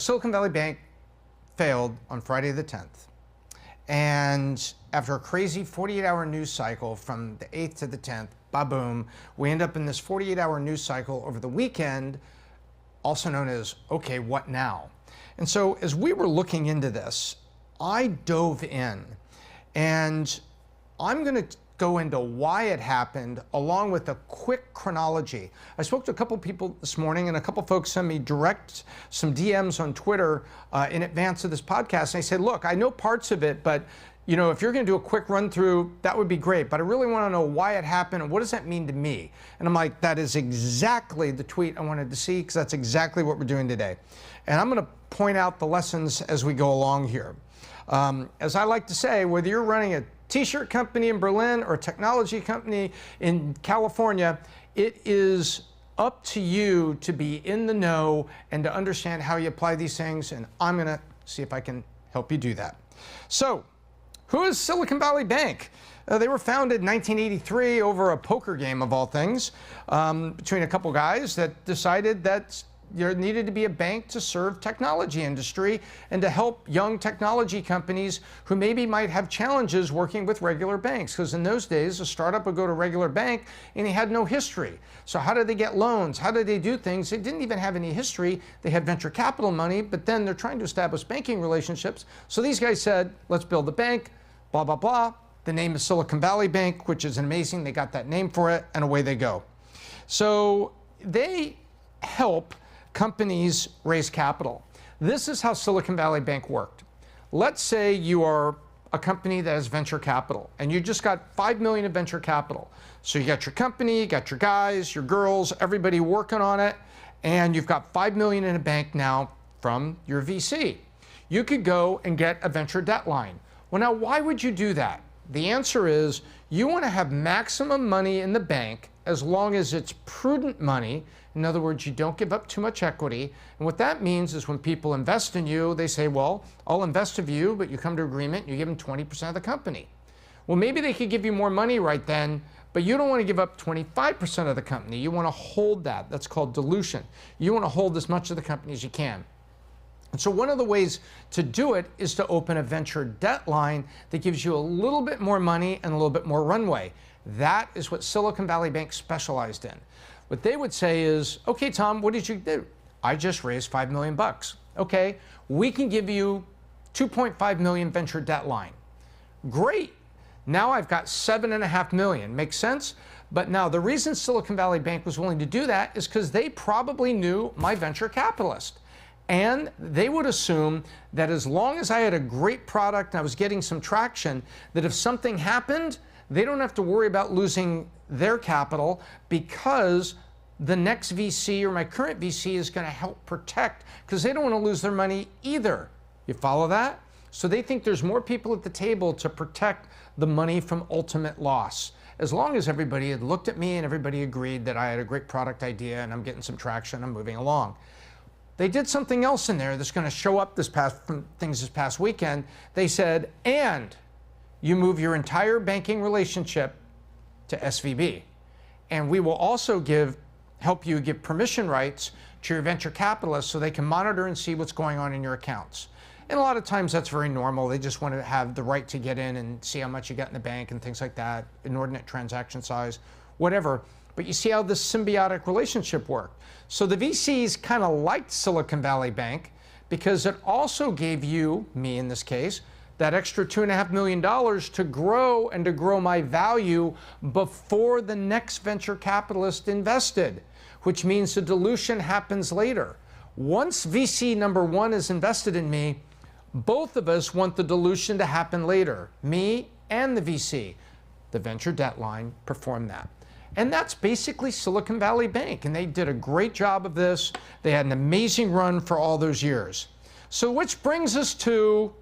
Silicon Valley Bank failed on Friday the 10th. And after a crazy 48-hour news cycle from the 8th to the 10th, ba-boom, we end up in this 48-hour news cycle over the weekend, also known as, okay, what now? And so as we were looking into this, I dove in, and I'm going to go into why it happened along with a quick chronology. I spoke to a couple people this morning, and a couple folks sent me some DMs on Twitter in advance of this podcast. And I said, look, I know parts of it, but you know, if you're going to do a quick run through, that would be great. But I really want to know why it happened and what does that mean to me? And I'm like, that is exactly the tweet I wanted to see, because that's exactly what we're doing today. And I'm going to point out the lessons as we go along here. As I like to say, whether you're running a t-shirt company in Berlin or a technology company in California, it is up to you to be in the know and to understand how you apply these things. And I'm going to see if I can help you do that. So, who is Silicon Valley Bank? They were founded in 1983 over a poker game of all things between a couple guys that decided that there needed to be a bank to serve technology industry and to help young technology companies who maybe might have challenges working with regular banks. Because in those days, a startup would go to a regular bank and he had no history. So how did they get loans? How did they do things? They didn't even have any history. They had venture capital money, but then they're trying to establish banking relationships. So these guys said, let's build a bank, blah, blah, blah. The name is Silicon Valley Bank, which is amazing. They got that name for it, and away they go. So they help companies raise capital. This is how Silicon Valley Bank worked. Let's say you are a company that has venture capital and you just got $5 million in venture capital. So you got your company, you got your guys, your girls, everybody working on it, and you've got $5 million in a bank now from your VC. You could go and get a venture debt line. Well, now why would you do that? The answer is you want to have maximum money in the bank as long as it's prudent money. In other words, you don't give up too much equity. And what that means is when people invest in you, they say, well, I'll invest of you, but you come to agreement, you give them 20% of the company. Well, maybe they could give you more money right then, but you don't want to give up 25% of the company. You want to hold that. That's called dilution. You want to hold as much of the company as you can. And so one of the ways to do it is to open a venture debt line that gives you a little bit more money and a little bit more runway. That is what Silicon Valley Bank specialized in. What they would say is, okay, Tom, what did you do? I just raised $5 million bucks. Okay, we can give you 2.5 million venture debt line. Great. Now I've got 7.5 million. Makes sense? But now the reason Silicon Valley Bank was willing to do that is because they probably knew my venture capitalist. And they would assume that as long as I had a great product and I was getting some traction, that if something happened, they don't have to worry about losing their capital because the next VC or my current VC is going to help protect, because they don't want to lose their money either. You follow that? So they think there's more people at the table to protect the money from ultimate loss. As long as everybody had looked at me and everybody agreed that I had a great product idea and I'm getting some traction, I'm moving along. They did something else in there that's going to show up this past weekend. They said, and you move your entire banking relationship to SVB. And we will also help you give permission rights to your venture capitalists so they can monitor and see what's going on in your accounts. And a lot of times that's very normal. They just want to have the right to get in and see how much you got in the bank and things like that, inordinate transaction size, whatever. But you see how this symbiotic relationship worked. So the VCs kind of liked Silicon Valley Bank because it also gave you, me in this case, that extra $2.5 million to grow and to grow my value before the next venture capitalist invested, which means the dilution happens later. Once VC number one is invested in me, both of us want the dilution to happen later, me and the VC. The venture debt line performed that. And that's basically Silicon Valley Bank. And they did a great job of this. They had an amazing run for all those years. So which brings us to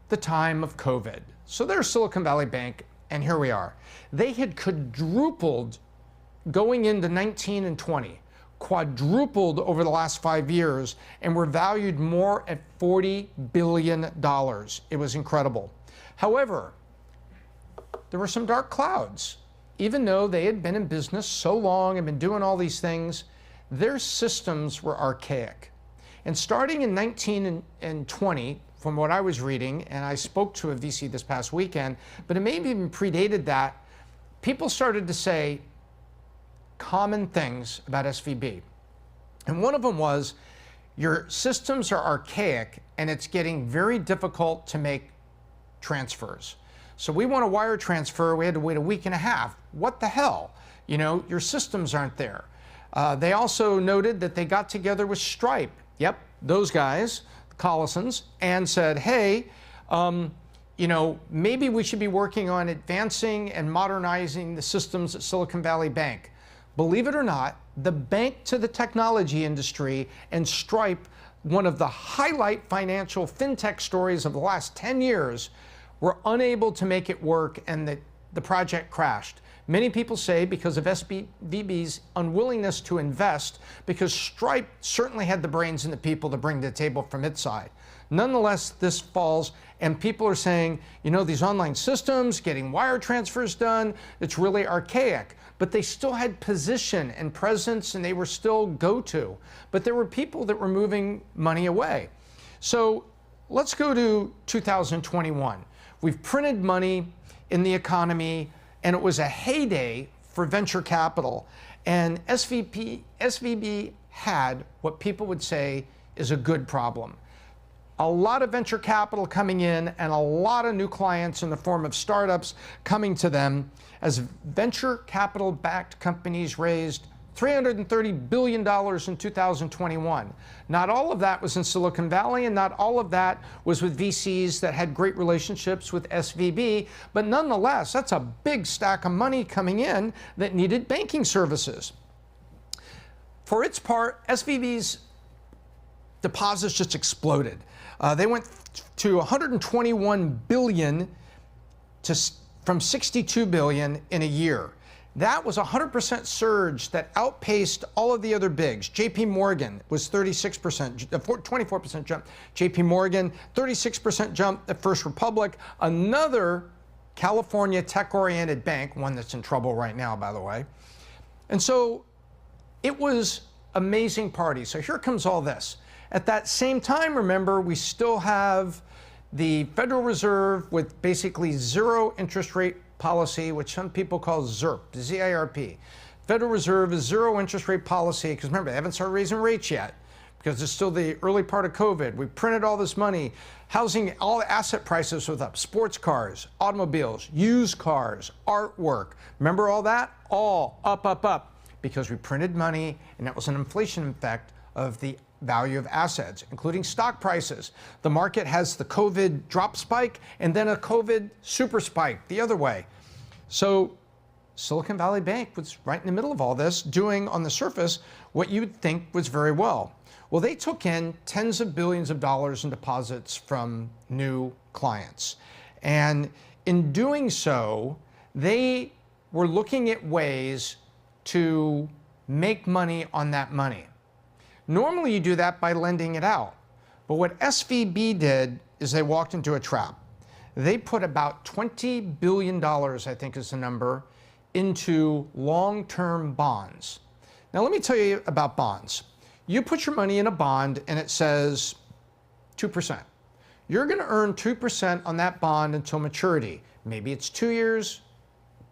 the time of COVID. So there's Silicon Valley Bank, and here we are. They had quadrupled going into 19 and 20, quadrupled over the last 5 years, and were valued more at $40 billion. It was incredible. However, there were some dark clouds. Even though they had been in business so long and been doing all these things, their systems were archaic. And starting in 19 and 20, from what I was reading, and I spoke to a VC this past weekend, but it may have even predated that, people started to say common things about SVB. And one of them was, your systems are archaic and it's getting very difficult to make transfers. So we want a wire transfer, we had to wait a week and a half. What the hell? You know, your systems aren't there. They also noted that they got together with Stripe, yep, those guys, the Collisons, and said, hey, you know, maybe we should be working on advancing and modernizing the systems at Silicon Valley Bank. Believe it or not, the bank to the technology industry and Stripe, one of the highlight financial fintech stories of the last 10 years, were unable to make it work, and the project crashed. Many people say because of SVB's unwillingness to invest, because Stripe certainly had the brains and the people to bring to the table from its side. Nonetheless, this falls, and people are saying, you know, these online systems, getting wire transfers done, it's really archaic. But they still had position and presence, and they were still go-to. But there were people that were moving money away. So let's go to 2021. We've printed money in the economy, and it was a heyday for venture capital. And SVB had what people would say is a good problem. A lot of venture capital coming in and a lot of new clients in the form of startups coming to them as venture capital-backed companies raised $330 billion in 2021. Not all of that was in Silicon Valley, and not all of that was with VCs that had great relationships with SVB, but nonetheless, that's a big stack of money coming in that needed banking services. For its part, SVB's deposits just exploded. They went to 121 billion from 62 billion in a year. That was a 100% surge that outpaced all of the other bigs. JP Morgan was 36%, 24% jump. JP Morgan, 36% jump at First Republic. Another California tech-oriented bank, one that's in trouble right now, by the way. And so it was amazing party. So here comes all this. At that same time, remember, we still have the Federal Reserve with basically zero interest rate policy, which some people call ZIRP, Z-I-R-P. Federal Reserve is zero interest rate policy, because remember, they haven't started raising rates yet, because it's still the early part of COVID. We printed all this money. Housing, all the asset prices was up. Sports cars, automobiles, used cars, artwork. Remember all that? All up, up, up, because we printed money, and that was an inflation effect of the value of assets, including stock prices. The market has the COVID drop spike and then a COVID super spike the other way. So Silicon Valley Bank was right in the middle of all this, doing on the surface what you would think was very well. Well, they took in tens of billions of dollars in deposits from new clients. And in doing so, they were looking at ways to make money on that money. Normally you do that by lending it out. But what SVB did is they walked into a trap. They put about $20 billion, I think is the number, into long-term bonds. Now let me tell you about bonds. You put your money in a bond and it says 2%. You're going to earn 2% on that bond until maturity. Maybe it's 2 years,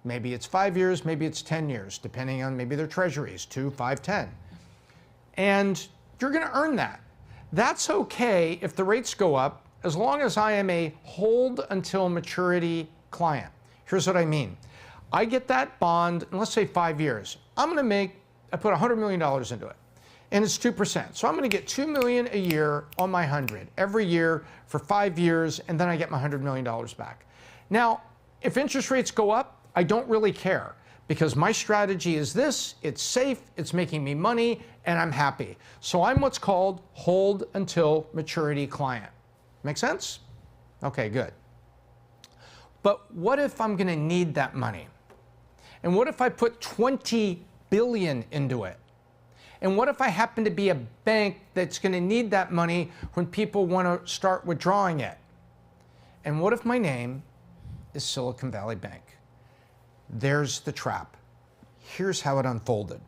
maybe it's 5 years, maybe it's 10 years, depending on maybe their treasuries, 2, 5, 10. And you're going to earn that. That's okay if the rates go up, as long as I am a hold until maturity client. Here's what I mean. I get that bond, and let's say 5 years. I put $100 million into it, and it's 2%. So I'm going to get $2 million a year on my 100 every year for 5 years, and then I get my $100 million back. Now, if interest rates go up, I don't really care, because my strategy is this: it's safe, it's making me money, and I'm happy. So I'm what's called hold until maturity client. Make sense? Okay, good. But what if I'm going to need that money? And what if I put 20 billion into it? And what if I happen to be a bank that's going to need that money when people want to start withdrawing it? And what if my name is Silicon Valley Bank? There's the trap. Here's how it unfolded.